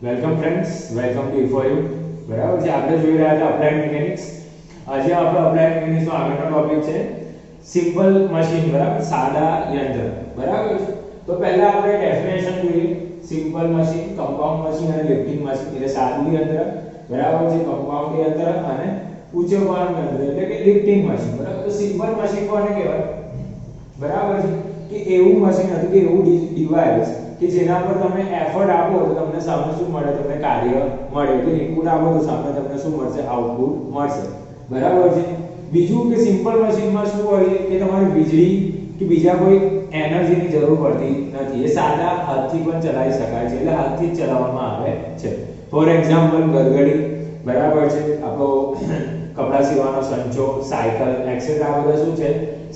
Welcome friends, welcome to ઇફોયુ. બરાબર છે, આપણે જોઈ રહ્યા હતા અપ્લાઇડ મિકેનિક્સ. આજે આપણો અપ્લાઇડ મિકેનિક્સનો આગળનો ટોપિક છે સિમ્પલ મશીન. બરાબર, સાદા યંત્ર. બરાબર છે, તો પહેલા આપણે ડેફિનેશન જોઈએ. સિમ્પલ મશીન, કમ્પાઉન્ડ મશીન અને લિફ્ટિંગ મશીન એટલે સાદું યંત્ર. બરાબર છે, કમ્પાઉન્ડ યંત્ર અને ઉંચકવાનું યંત્ર એટલે કે લિફ્ટિંગ મશીન. બરાબર, તો સિમ્પલ મશીન કોને કહેવાય? બરાબર છે, કે એવું મશીન હતું કે એવું ડિવાઇસ કે જેના પર તમે એફર્ટ આપો તો તમને સામે શું મળે? તમને કાર્ય મળે. તો ઇનપુટ આપો તો સામે તમને શું મળશે? આઉટપુટ મળશે. બરાબર છે. બીજું કે સિમ્પલ મશીનમાં શું હોય છે કે તમારે વીજળી કે બીજા કોઈ એનર્જીની જરૂર પડતી નથી. એ સાદા હાથથી પણ ચલાવી શકાય છે, એટલે હાથથી જ ચલાવવામાં આવે છે. ફોર એક્ઝામ્પલ ગરગડી. બરાબર છે, આપણો કપડા સીવવાનો સંચો, સાયકલ એક્સેટ્રા આ બધા શું છે?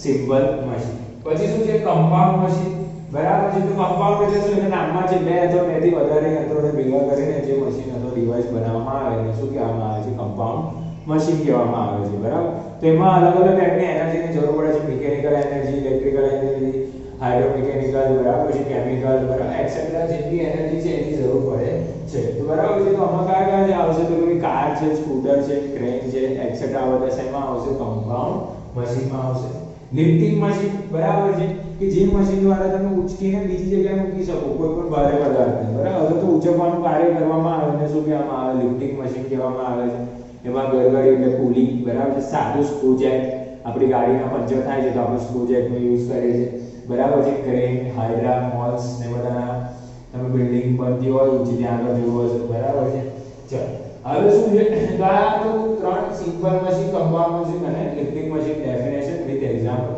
Simple machine. પછી શું છે? Compound machine. બરાબર છે, તો કમ્પાઉન્ડ એટલે શું? એના નામમાં છે બે અથવા બેથી વધારે યંત્રોને ભેગા કરીને જે મશીન અથવા ડિવાઇસ બનાવવામાં આવે એને શું કહેવામાં આવે છે? કમ્પાઉન્ડ મશીન કહેવામાં આવે છે. બરાબર, તો એમાં અલગ અલગ ટાઈપની એનર્જીની જરૂર પડે છે. મિકેનિકલ એનર્જી, ઇલેક્ટ્રિકલ એનર્જી, હાઇડ્રોમિકેનિકલ, બરાબર છે, કેમિકલ, બરાબર એક્સેટ્રા જેટલી એનર્જી છે એની જરૂર પડે છે. તો બરાબર છે, તો આમાં કયા કયા જે આવશે? તો કે કાર છે, સ્કૂટર છે, ટ્રેન છે એક્સેટ્રા બધા શેમાં આવશે? કમ્પાઉન્ડ મશીનમાં આવશે. Lifting machine. બરાબર છે, કે જે મશીન દ્વારા તમે ઉચકીને બીજી જગ્યાએ મૂકી શકો કોઈ પણ ભારે પદાર્થને. બરાબર, તો ઉચકવાનું કાર્ય કરવામાં આવે એને શું કહેવામાં આવે? લિફ્ટિંગ મશીન કહેવામાં આવે છે. એમાં ગરગડી એટલે પુલી. બરાબર છે, સાદું સ્ક્રૂ જેક. આપણી ગાડીના પંચર થાય છે તો આપણે સ્ક્રૂ જેકનો યુઝ કરીએ છીએ. બરાબર છે, ક્રેન, હાઇડ્રા, મોલ્સ ને બધાના તમે બિલ્ડિંગ બનતી હોય ઊંચી ત્યાં આગળ જોયું હશે. બરાબર છે. ચાલો, હવે શું છે? તો આ તો ત્રણ સિમ્પલ મશીન, કમ્પાઉન્ડ મશીન અને lifting machine definition with example.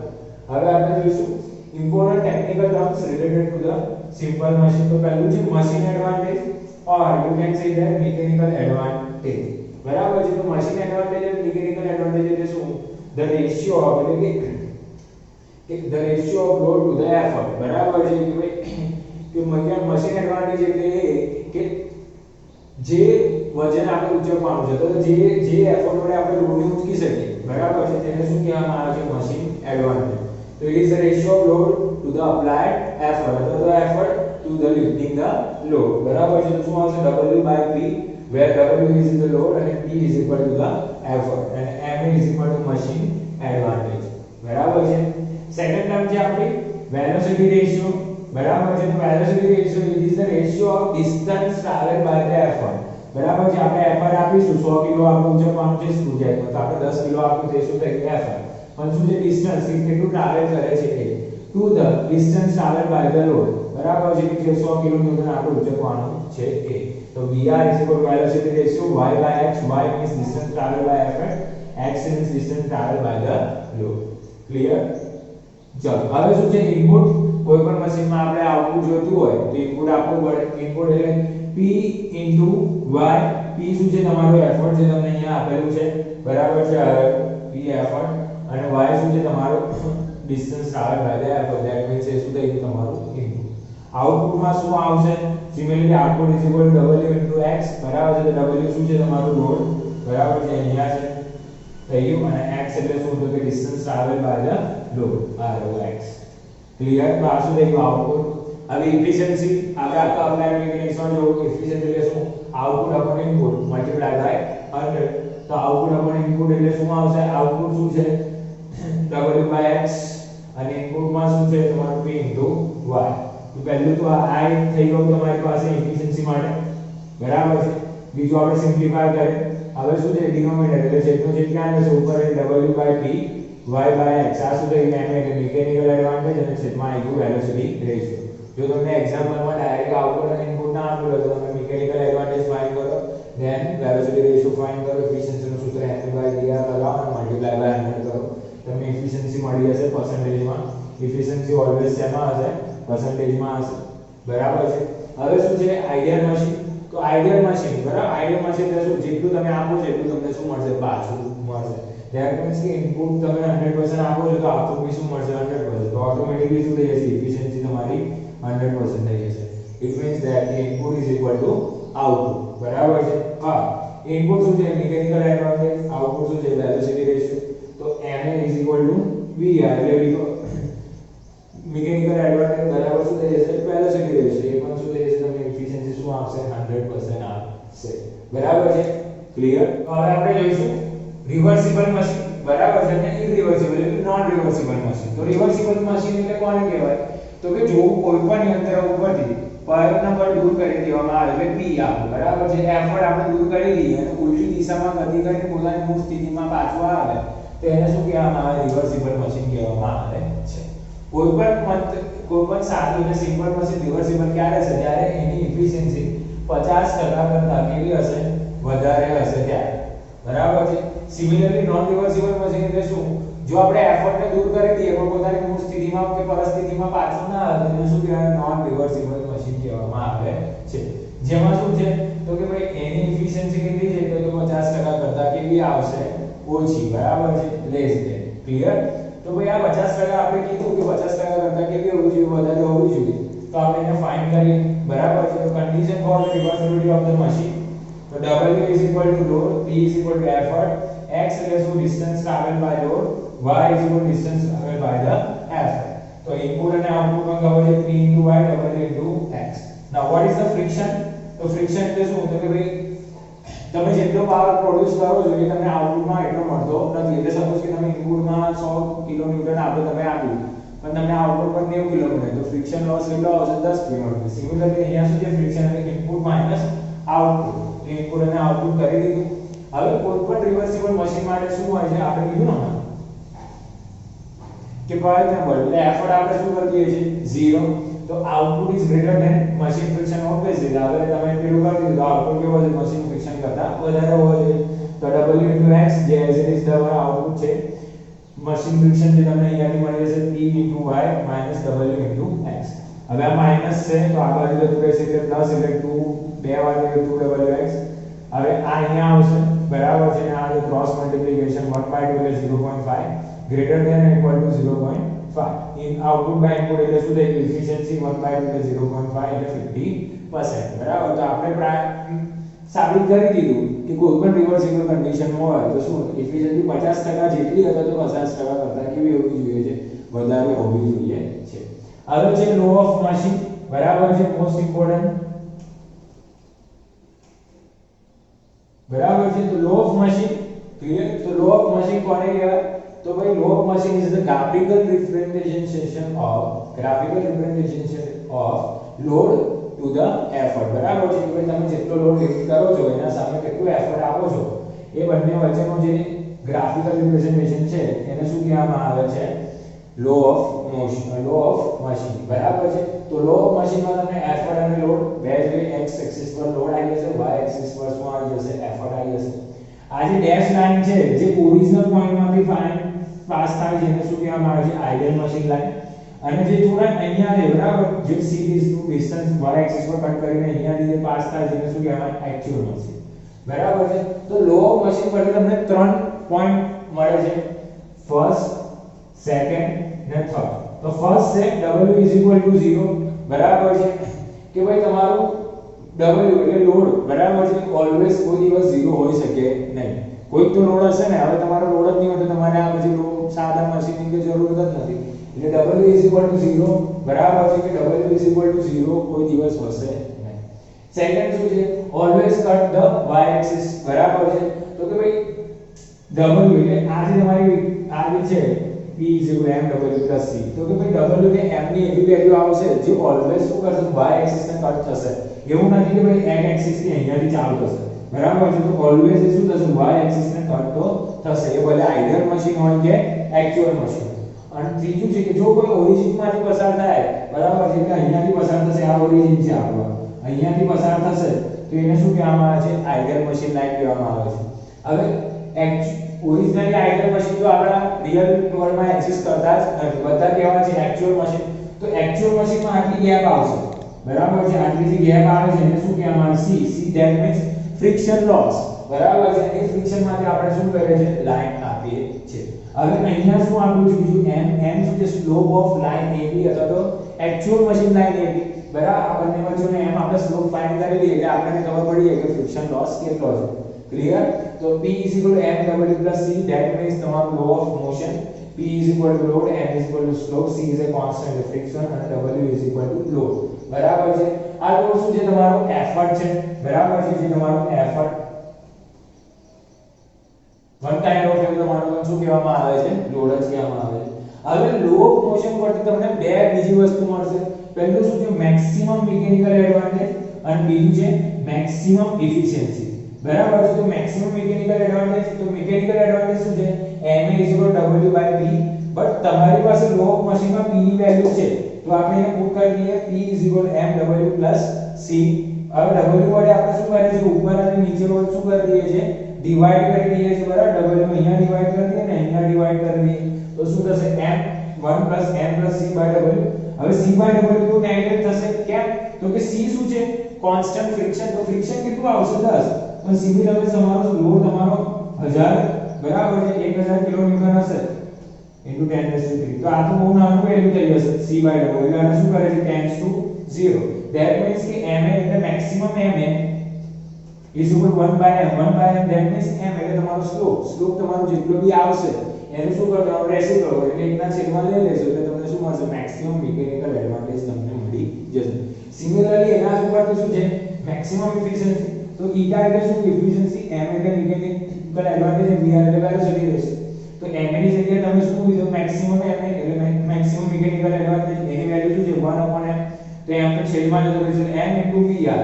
હવે આપણે જોઈશું important technical terms related to the simple machine. તો પહેલું છે machine advantage or you can say that mechanical advantage. બરાબર છે, તો machine advantage અને mechanical advantage એટલે શું? the ratio of એટલે કે the ratio of load to the effort. બરાબર છે, કે ભાઈ કે machine advantage એટલે કે જે વજન આપણે ઉચકવાનું છે તો જે એફર્ટ વડે આપણે લોડને ઉચકી શકીએ. બરાબર છે, તેને શું કહેવામાં આવે છે? Machine advantage. So it is the ratio of load to the applied effort, or the effort to the lifting the load. બરાબર છે, તો શું આવશે? W by P, where W is the load and P is equal to the effort and M is equal to machine advantage. બરાબર છે. Second term છે આપણી velocity ratio. બરાબર છે, તો velocity ratio is the ratio of distance traveled by the effort. બરાબર છે, આપણે એફર્ટ આપીશું 100 કિલો આપણે ઉચકવાનું છે સ્ક્રૂ જેકમાં, તો આપણે 10 કિલો આપીશું તો શું થઈ ગયું? એફર્ટ. પણ શું છે? ડિસ્ટન્સ કે કેટલું ટ્રાવેલ કરે છે એ to the distance travel by the load. બરાબર છે, કે 100 કિલોમીટર આપણે ઉચકવાનું છે એ. તો vr is equal to velocity ratio y by x. Y means distance traveled by effort, x means distance traveled by the load. Clear? ચલો, હવે શું છે? ઇનપુટ. કોઈ પણ મશીનમાં આપણે આઉટપુટ જોઈતું હોય તો ઇનપુટ આપવું પડે. ઇનપુટ એટલે p y. p શું છે? તમારો એફર્ટ છે, તમને અહીંયા આપેલું છે. બરાબર છે, p એફર્ટ અને y શું છે? તમારો distance travel by the effort. That means એ શું થઈ ગયું? તમારું ઇનપુટ. આઉટપુટમાં શું આવશે? Similarly output is equal to w x. બરાબર છે, તો w શું છે? તમારું લોડ. બરાબર છે, અહીંયા છે થઈ ગયું. અને x એટલે શું? તો કે distance travel by the load, r x. Clear? તો આ શું થઈ ગયું? આઉટપુટ. હવે એફિશિયન્સી આપણે આખા અપ્લાઇડ મિકેનિક્સમાં જો એફિશિયન્સી એટલે શું? Output upon input multiply by 100. તો આઉટપુટ અપોન ઇનપુટ એટલે શું આવશે? આઉટપુટ શું છે? w by x અને ઇનપુટમાં શું છે? તમારું p into y. તો પહેલું તો આ થઈ ગયું તમારી પાસે એફિશિયન્સી માટે. બરાબર છે. બીજું આપણે સિમ્પ્લિફાય કરીએ. હવે શું છે? ડિનોમિનેટર એટલે છેદનો છેદ ક્યાં જશે? ઉપર એટલે w by p y by x. આ શું થઈ ગયું? m એટલે મિકેનિકલ એડવાન્ટેજ અને છેદમાં આવ્યું વેલોસિટી રેશિયો. જો તમને એક્ઝામ્પલમાં ડાયરેક્ટ આઉટપુટ અને ઇનપુટ ના આપેલું તો તમે મિકેનિકલ એડવાન્ટેજ ફાઇન્ડ કરો, ધેન વેલોસિટી રેશિયો ફાઇન્ડ કરો, એફિશિયન્સીનું સૂત્ર m/dr લગાવો અને મલ્ટીપ્લાય બાય 100 કરો. તમને એફિશિયન્સી મળી જશે પર્સન્ટેજમાં. એફિશિયન્સી ઓલવેઝ શેમાં હશે? પર્સન્ટેજમાં હશે. બરાબર છે. હવે શું છે? Ideal machine. તો આઇડિયલ મશીન, બરાબર, આઇડિયલ મશીન એટલે શું? જેટલું તમે આપો છો એટલું તમને શું મળશે? પાછું મળશે. ધેટ મીન્સ કે ઇનપુટ તમે 100% આપો છો તો આઉટપુટ બી શું મળશે? 100%. તો ઓટોમેટિકલી શું થઈ જશે? એફિશિયન્સી તમારી 100% થઈ જશે. It means that the input is equal to output. બરાબર છે. હા, ઇનપુટ શું છે? Mechanical advantage. આઉટપુટ શું છે? Velocity ratio. તો ma is equal to vr એટલે મિકેનિકલ એડવાન્ટેજ બરાબર શું થઈ જશે? Velocity ratio. એ પણ શું થઈ જશે? તમને એફિશિયન્સી શું આવશે 100% આવશે બરાબર છે ક્લિયર હવે આપણે જોઈશું રિવર્સિબલ મશીન બરાબર છે અને ઇરિવર્સિબલ એટલે નોન રિવર્સિબલ મશીન તો રિવર્સિબલ મશીન એટલે કોને કહેવાય તો કે જો કોઈ પણ યંત્ર ઉપરથી પ્રયત્ન પર દૂર કરી દેવામાં આવે એટલે પી આપો બરાબર છે એફર્ટ આપણે દૂર કરી દઈએ અને ઉલટી દિશામાં ગતિ કરીને પોતાની મૂળ સ્થિતિમાં પાછું આવે તો એને શું કહેવામાં આવે રિવર્સિબલ મશીન કહેવામાં આવે છે કોઈ પણ સાદું અને સિમ્પલ મશીન રિવર્સિબલ ક્યારે છે જ્યારે એની એફિશિયન્સી 50% કરતા કેવી હશે વધારે હશે ત્યારે બરાબર છે સિમિલરલી નોન રિવર્સિબલ મશીન એટલે શું જો આપણે એફર્ટને દૂર કરી દઈએ પણ પોતાની મૂળ સ્થિતિમાં કે પરિસ્થિતિમાં પાછું ના આવે તો એને શું કહેવાય નોન રિવર્સિબલ મશીન કહેવામાં આવે છે જેમાં શું છે તો કે ભાઈ એની એફિશિયન્સી કેટલી છે તો 50% કરતા કેવી આવશે ઓછી બરાબર છે લેસ ધેન ક્લિયર તો ભાઈ આ 50% આપણે કીધું કે 50% કરતા કેવી હોવી જોઈએ વધારે હોવી જોઈએ તો આપણે એને ફાઇન્ડ કરીએ બરાબર છે તો condition for the reversibility of the machine તો W is equal to load, P is equal to effort, X is to distance traveled by load, Y is equal to distance traveled by the effort. So input and output માં ખબર છે P into Y, W into X. Now what is the friction? તો friction એટલે શું તો કે ભાઈ તમે જેટલો પાવર પ્રોડ્યુસ કરો છો એ તમને આઉટપુટમાં એટલો મળતો નથી એટલે સપોઝ કે તમે ઇનપુટમાં 100 કિલોન્યુટન આપણે તમે આપ્યું પણ તમને આઉટપુટ પર 90 કિલોન્યુટન તો ફ્રિક્શન લોસ કેટલો આવશે 10 કિલોન્યુટન સિમિલરલી અહીંયા શું છે ફ્રિક્શન એટલે ઇનપુટ માઈનસ આઉટપુટ ઇનપુટ અને આઉટપુટ કરી દીધું હવે કોઈ પણ રિવર્સિબલ મશીન માટે શું હોય છે આપણે કીધું ને કે પ્રયત્ન બળ એટલે એફર્ટ આપણે શું કરી દઈએ છીએ 0 તો output is greater than machine friction obviously હવે તમે પેલું કરી દીધું તો આઉટપુટ કેવો છે મશીન ફ્રિક્શન કરતા વધારે હોવો જોઈએ તો W x જે એઝ ઇટ ઇઝ તમારો આઉટપુટ છે મશીન ફ્રિક્શન જે તમને અહીંયાથી મળી જશે P y W x હવે આ માઈનસ છે તો આ બાજુ બધું રહેશે એટલે પ્લસ એટલે 2 બે વાર 2wx હવે આ અહીંયા આવશે બરાબર છે આ જે ક્રોસ મલ્ટીપ્લિકેશન 1/2 એટલે 0.5 greater than equal to 0.5 in output by input એટલે શું થાય એફિશિયન્સી 1/2 એટલે 0.5 એટલે 50% બરાબર તો આપણે સાબિત કરી દીધું કે કોઈ પણ રિવર્સિબલ કન્ડિશન હોય તો શું એફિશિયન્સી 50% જેટલી હોય તો 50% કરતા કેવી હોવી જોઈએ છે વધારે હોવી જોઈએ છે હવે છે લો ઓફ મશીન બરાબર છે મોસ્ટ ઇમ્પોર્ટન્ટ બરાબર છે તો લો ઓફ મશીન ક્લિયર તો લો ઓફ મશીન કોને કહેવાય તો ભાઈ law of machine is the graphical representation of load to the effort બરાબર છે કે તમે જેટલો લોડ લિફ્ટ કરો છો એના સામે કેટલું એફર્ટ આપો છો એ બંને વચ્ચેનું જે ગ્રાફિકલ રિપ્રેઝન્ટેશન છે એને શું કહેવામાં આવે છે લો ઓફ મશીન બરાબર છે તો લો ઓફ મશીનમાં તમને એફર્ટ અને લોડ બે જોઈએ x એક્સિસ પર લોડ આવી જશે y એક્સિસ પર શું આવી જશે એફર્ટ આવી જશે આ જે ડેશ લાઈન છે જે ઓરિજિનલ પોઈન્ટમાંથી પાસ થાય છે એને શું કહેવામાં આવે છે આઇડિયલ મશીન લાઈન અને જે થોડા અહીંયા છે બરાબર જે series to distance y axis પર કટ કરીને અહીંયાથી જે પાસ થાય છે એને શું કહેવાય એક્ચ્યુઅલ મશીન બરાબર છે તો લો ઓફ મશીન પર તમને ત્રણ પોઈન્ટ મળે છે ફર્સ્ટ સેકન્ડ ને થર્ડ તો ફર્સ્ટ છે W 0 બરાબર છે કે ભાઈ તમારું W એટલે લોડ બરાબર છે ઓલવેઝ કોઈ દિવસ 0 હોઈ શકે નહીં કોઈક તો લોડ હશે ને હવે તમારો લોડ જ નહીં હોય તો તમારે આ પછી સાદા મશીનની કે જરૂરત જ નથી એટલે W 0 બરાબર છે કે W 0 કોઈ દિવસ હશે નહીં સેકન્ડ શું છે always cut the y axis બરાબર છે તો કે ભાઈ W એટલે આ જે તમારી આ જે છે P = mw + c તો કે ભાઈ w ને m ની એવી વેલ્યુ આવશે જે ઓલવેઝ શું કરશે y એક્સિસ ને કટ થશે એવું નથી કે ભાઈ x એક્સિસ થી અહીંયાથી ચાલુ થશે બરાબર છે તો ઓલવેઝ શું થશે y એક્સિસ ને કટ તો થશે એ ભલે આઇડિયલ મશીન હોય કે એક્ચ્યુઅલ મશીન અને ત્રીજું છે કે જો કોઈ ઓરિજિન માંથી પસાર થાય બરાબર છે કે અહીંયાથી પસાર થશે આ ઓરિજિન છે આપણો અહીંયાથી પસાર થશે તો એને શું કહેવામાં આવે છે આઇડિયલ મશીન લાઈન કહેવામાં આવે છે હવે ઓરિજિનલી આઇડિયલ મશીન તો આપણા રિયલ વર્લ્ડમાં એક્ઝિસ્ટ કરતા જ નથી બધા કહેવા છે એક્ચ્યુઅલ મશીન તો એક્ચ્યુઅલ મશીનમાં આટલી ગેપ આવશે બરાબર છે આટલી જે ગેપ આવે છે એને શું કહેવામાં આવે C that means friction loss બરાબર છે એ ફ્રિક્શન માટે આપણે શું કરીએ છે લાઈન આપીએ છે હવે અહીંયા શું આપ્યું છે બીજું m શું છે સ્લોપ ઓફ લાઈન AB અથવા તો એક્ચ્યુઅલ મશીન લાઈન AB બરાબર આ બંને વચ્ચેનો m આપણે સ્લોપ ફાઇન્ડ કરી લઈએ એટલે આપણને ખબર પડી જાય કે ફ્રિક્શન લોસ કેટલો છે ક્લિયર તો P = mw + c that means તમારું law of motion P = load m = slope c is a constant friction and w = load બરાબર છે આ લોડ શું છે તમારો એફર્ટ છે બરાબર છે જે તમારો એફર્ટ વન કાઇન્ડ ઓફ એવું તમારું શું કહેવામાં આવે છે લોડ જ કહેવામાં આવે છે હવે લો ઓફ મોશન પરથી તમને બે બીજી વસ્તુ મળશે પહેલું શું છે મેક્સિમમ મિકેનિકલ એડવાન્ટેજ અને બીજું છે મેક્સિમમ એફિશિયન્સી બરાબર છે તો મેક્સિમમ મિકેનિકલ એડવાન્ટેજ શું છે ma/w/p બટ તમારી પાસે લો ઓફ મશીનમાં p ની વેલ્યુ છે તો આપણે એને પુટ કરી દઈએ p mw+c હવે w વડે આપણે શું કરીએ છીએ ઉપર અને નીચે વડે શું કરી દઈએ છીએ ડિવાઈડ કરી દઈએ છીએ બરાબર w અહીંયા ડિવાઈડ કરી દઈએ ને અહીંયા ડિવાઈડ કરી દઈએ તો શું થશે m1+m+c/w હવે c/w તો નેગેટિવ થશે કેમ તો કે c શું છે કોન્સ્ટન્ટ ફ્રિક્શન તો ફ્રિક્શન કેટલું આવશે 10 પણ સિમિલરલી તમારો લોડ તમારો 1000 બરાબર છે 1000 કિલોન્યુટન હશે into 10^3 તો આ તો બહુ નાનું વેલ્યુ થઈ જશે c/w એટલે આને શું કરે છે ટેન્ડ્સ ટુ 0 that means કે ma એટલે maximum ma is equal to 1/m that means m એટલે તમારો સ્લોપ તમારો જેટલો બી આવશે એનું શું કરવાનું રેશિયો કરો એટલે એકના છેદમાં લઈ લેશો એટલે તમને શું મળશે મેક્સિમમ મિકેનિકલ એડવાન્ટેજ તમને મળી જશે સિમિલરલી એના ઉપરથી શું છે મેક્સિમમ એફિશિયન્સી તો eta એટલે શું એફિશિયન્સી m એટલે મિકેનિકલ એડવાન્ટેજ અને vr એટલે વેલોસિટી રહેશે તો m ની જગ્યાએ તમે શું કીધું મેક્સિમમ m એટલે મેક્સિમમ મિકેનિકલ એડવાન્ટેજ એની વેલ્યુ શું છે 1/m તો m તો છેદમાં જતો રહેશે m * vr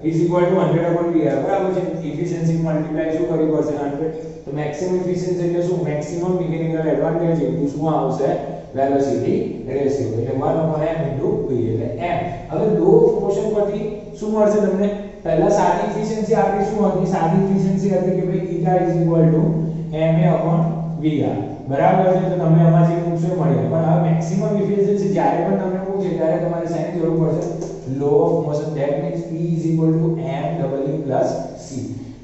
is equal to 100/vr બરાબર છે એફિશિયન્સી મલ્ટીપ્લાય શું કરવી પડશે 100 તો મેક્સિમમ એફિશિયન્સી એટલે શું મેક્સિમમ મિકેનિકલ એડવાન્ટેજ એટલે શું આવશે વેલોસિટી રેશિયો એટલે 1/m * v એટલે m હવે લો ઓફ મોશન પરથી શું મળશે તમને પહેલા સાદી એફિશિયન્સી આપણી શું હતી સાદી એફિશિયન્સી હતી કે ભાઈ eta is equal to ma/vr બરાબર છે તો તમે આમાં જે મૂકશો મળે પણ હવે મેક્સિમમ એફિશિયન્સી જ્યારે પણ તમને પૂછે ત્યારે તમારે શેની જરૂર પડશે law of motion that means p is equal to mw+c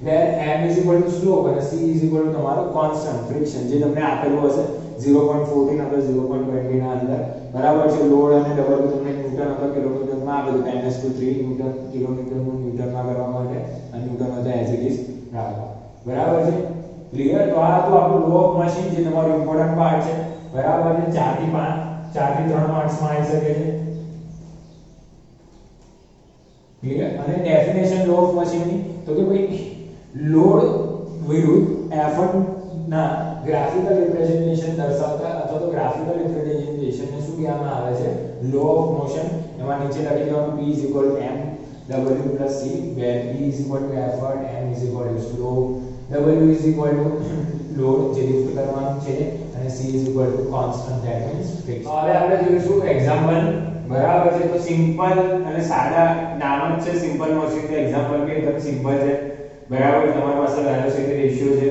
where m is equal to slope and c is equal to તમારો constant friction જે તમને આપેલું હશે 0.14 અથવા 0.20 ના અંદર બરાબર છે લોડ અને ડબલ તમને ન્યૂટન અથવા કિલોમીટર માં આપેલું 10^3 ન્યૂટન કિલોમીટર નું ન્યૂટન માં કરવા માટે અને ન્યૂટન હતા એઝ ઇટ ઇઝ રાખો બરાબર છે ક્લિયર તો આ તો આપણું લો ઓફ મશીન જે તમારો ઇમ્પોર્ટન્ટ પાર્ટ છે બરાબર છે 4 થી 3 માર્ક્સ માં આવી શકે છે ક્લિયર અને ડેફિનેશન લો ઓફ મશીન ની તો કે ભાઈ લોડ વિરુદ્ધ એફર્ટ ના ગ્રાફિકલ રિપ્રેઝન્ટેશન દર્શાવતા અથવા તો ગ્રાફિકલ રિપ્રેઝન્ટેશન ને શું કહેવામાં આવે છે લો ઓફ મોશન એમાં નીચે લખી દેવાનું p mw+c where p is equal to effort m is equal to slope w is equal to load જે લિફ્ટ કરવાનું છે અને c is equal to constant that means fixed હવે આપણે જોઈશું એક્ઝામ્પલ બરાબર છે તો સિમ્પલ અને સાદા નામ જ છે સિમ્પલ મશીન નું એક્ઝામ્પલ બી એકદમ સિમ્પલ છે બરાબર તમારી પાસે વેલોસિટી રેશિયો છે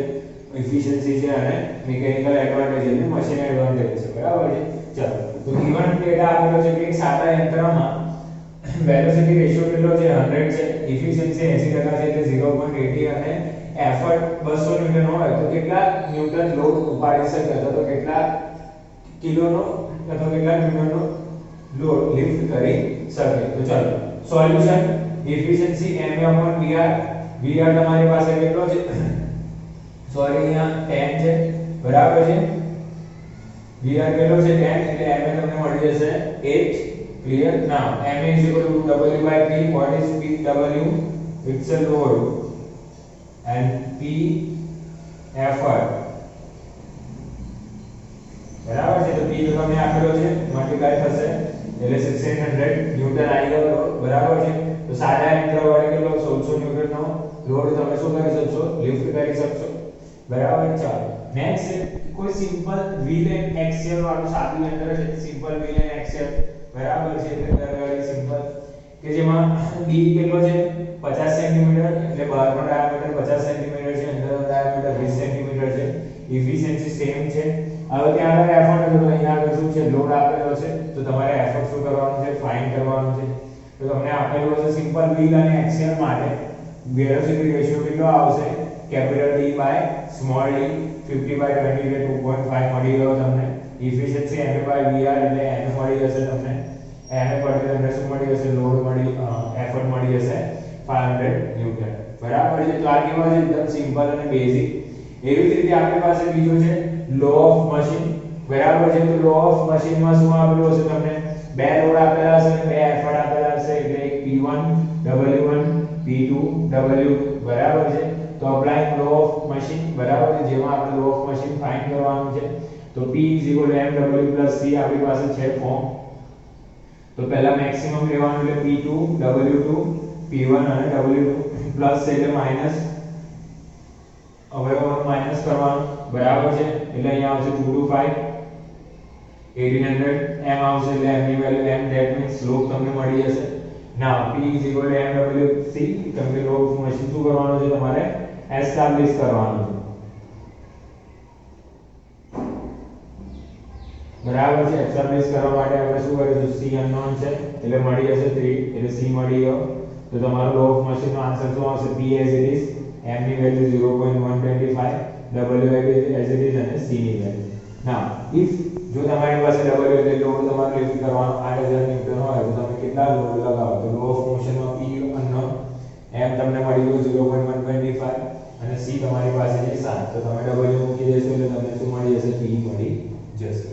એફિશિયન્સી છે અને મિકેનિકલ એડવાન્ટેજ એટલે મશીન એડવાન્ટેજ છે બરાબર છે ચલો તો ગિવન ડેટા આપેલો છે કે એક સાદા યંત્રમાં વેલોસિટી રેશિયો કેટલો છે 100 છે એફિશિયન્સી 80% છે એટલે 0.80 અને એફર્ટ 200 ન્યૂટન હોય તો કેટલા ન્યૂટન લોડ ઉપાડી શકે અથવા તો કેટલા કિલોનો અથવા કેટલા ન્યૂટનનો લોડ લિફ્ટ કરી શકે તો ચાલો સોલ્યુશન એફિશિયન્સી ma/vr vr તમારી પાસે કેટલો છે સોરી અહીંયા 10 છે બરાબર છે vr કેટલો છે 10 એટલે ma તમને મળી જશે 8 clear now ma is equal to w/p what is pw it's a load and p effort બરાબર છે તો p તો તમને આપેલો છે મલ્ટીપ્લાય થશે એટલે 1600 ન્યૂટન આવી ગયો બરાબર છે તો સાદા યંત્ર વડે કેટલો 1600 ન્યૂટન નો લોડ તમે શું કરી શકશો લિફ્ટ કરી શકશો બરાબર ચાલો નેક્સ્ટ કોઈ સિમ્પલ વ્હીલ એન્ડ એક્સિયલ વાળું સાદું યંત્ર છે સિમ્પલ વ્હીલ એન્ડ એક્સિયલ બરાબર છે એટલે સિમ્પલ કે જેમાં d કેટલો છે 50 સેન્ટીમીટર એટલે બહારનો ડાયામીટર 50 સેન્ટીમીટર છે અંદરનો ડાયામીટર 20 સેન્ટીમીટર છે એફિશિયન્સી સેમ છે હવે ત્યાં આગળ એફર્ટ તો અહીંયા આગળ શું છે લોડ આપેલો છે તો તમારે એફર્ટ શું કરવાનું છે ફાઇન્ડ કરવાનું છે તો તમને આપેલું છે સિમ્પલ વ્હીલ અને એક્સિયલ માટે વેલોસિટી રેશિયો કેટલો આવશે capital D by small d 50/20 એટલે 2.5 મળી ગયો તમને એફિશિયન્સી ma/vr એટલે m મળી જશે તમને ma પર તમને શું મળી જશે લોડ મળી એફર્ટ મળી જશે 500 ન્યૂટન બરાબર છે તો આ કેવા છે એકદમ સિમ્પલ અને બેઝિક એવી જ રીતે આપણી પાસે બીજો છે લો ઓફ મશીન બરાબર છે તો લો ઓફ મશીન માં શું આપેલું હશે તમને બે લોડ આપેલા હશે અને બે એફર્ટ આપેલા હશે એટલે એક p P1 W1 P2 W2 બરાબર છે. તો અપ્લાઇંગ લો ઓફ મશીન બરાબર છે, જેમાં આપણે લો ઓફ મશીન ફાઇન્ડ કરવાનું છે. તો P mW C આપણી પાસે છે ફોર્મ. તો પહેલા મેક્સિમમ લેવાનું એટલે P2 W2 P1 અને W2 પ્લસ એટલે માઈનસ, હવે માઈનસ કરવાનું બરાબર છે. એટલે અહીંયા આવશે 2 to 5 1800 m આવશે, એટલે m ની value m, that means slope તમને મળી જશે. નાઉ P mW C, તમને લો ઓફ મશીન શું કરવાનું છે, તમારે એસ્ટાબ્લિશ કરવાનું છે બરાબર છે. એસ્ટાબ્લિશ કરવા માટે આપણે શું કરીશું, C અનનોન છે એટલે મળી જશે 3, એટલે C મળી ગયો. તો તમારો લો ઓફ મશીન નો આન્સર શું આવશે, P as it is, m ની value 0.125, w as it is અને C ની વેલ્યુ. નાઉ ઇફ જો તમારી પાસે w એટલે લોડ તમારે લિફ્ટ કરવાનો 8000 ન્યૂટન હોય તો તમે કેટલા લોડ લગાવો, તો લો ઓફ મોશન માં P અનનોન, m તમને મળી ગયો 0.125 અને C તમારી પાસે છે 7, તો તમે w મૂકી દેશો એટલે તમને શું મળી જશે, P મળી જશે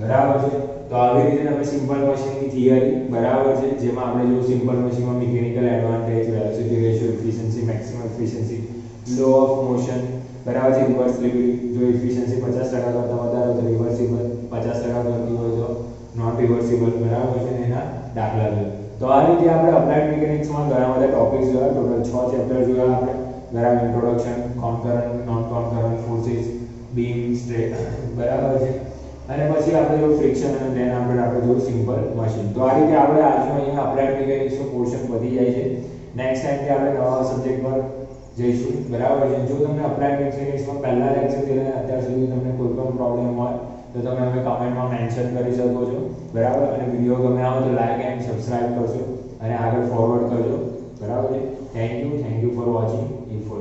બરાબર છે. તો આવી રીતે તમે સિમ્પલ મશીનની થિયરી બરાબર છે, જેમાં આપણે જો સિમ્પલ મશીનમાં mechanical advantage, velocity ratio, efficiency, maximum efficiency, law of motion બરાબર છે, રિવર્સિબિલિટી, જો એફિશિયન્સી 50% કરતા વધારે તો રિવર્સિબલ, 50% કરતી હોય તો નોટ રિવર્સિબલ બરાબર છે, એના દાખલા લો. તો આ રીતે આપણે અપ્લાઇડ મિકેનિક્સમાં ઘણા બધા ટોપિક્સ જોયા, ટોટલ 6 ચેપ્ટર જોયા આપણે બરાબર. ઇન્ટ્રોડક્શન, કોન્કરન્ટ, નોન કોન્કરન્ટ ફોર્સિસ, બીમ, સ્ટ્રેક બરાબર છે, અને પછી આપણે જો ફ્રિક્શન અને દેન આપણે જો સિમ્પલ મશીન. તો આ રીતે આપણે આજનો અહીંયા અપ્લાઇડ મિકેનિક્સનો પોર્શન પતી જાય છે. નેક્સ્ટ ટાઈમથી આપણે નવા સબ્જેક્ટ પર જઈશું બરાબર છે. જો તમને અપ્લાઇડ મિકેનિક્સમાં પહેલા લેક્ચરથી લઈને અત્યાર સુધી તમને કોઈ પણ પ્રોબ્લેમ હોય તો તમે અમે કમેન્ટમાં મેન્શન કરી શકો છો બરાબર. અને વિડીયો ગમે આવે તો લાઈક એન્ડ સબસ્ક્રાઇબ કરજો અને આગળ ફોરવર્ડ કરજો બરાબર છે. Thank you for watching info.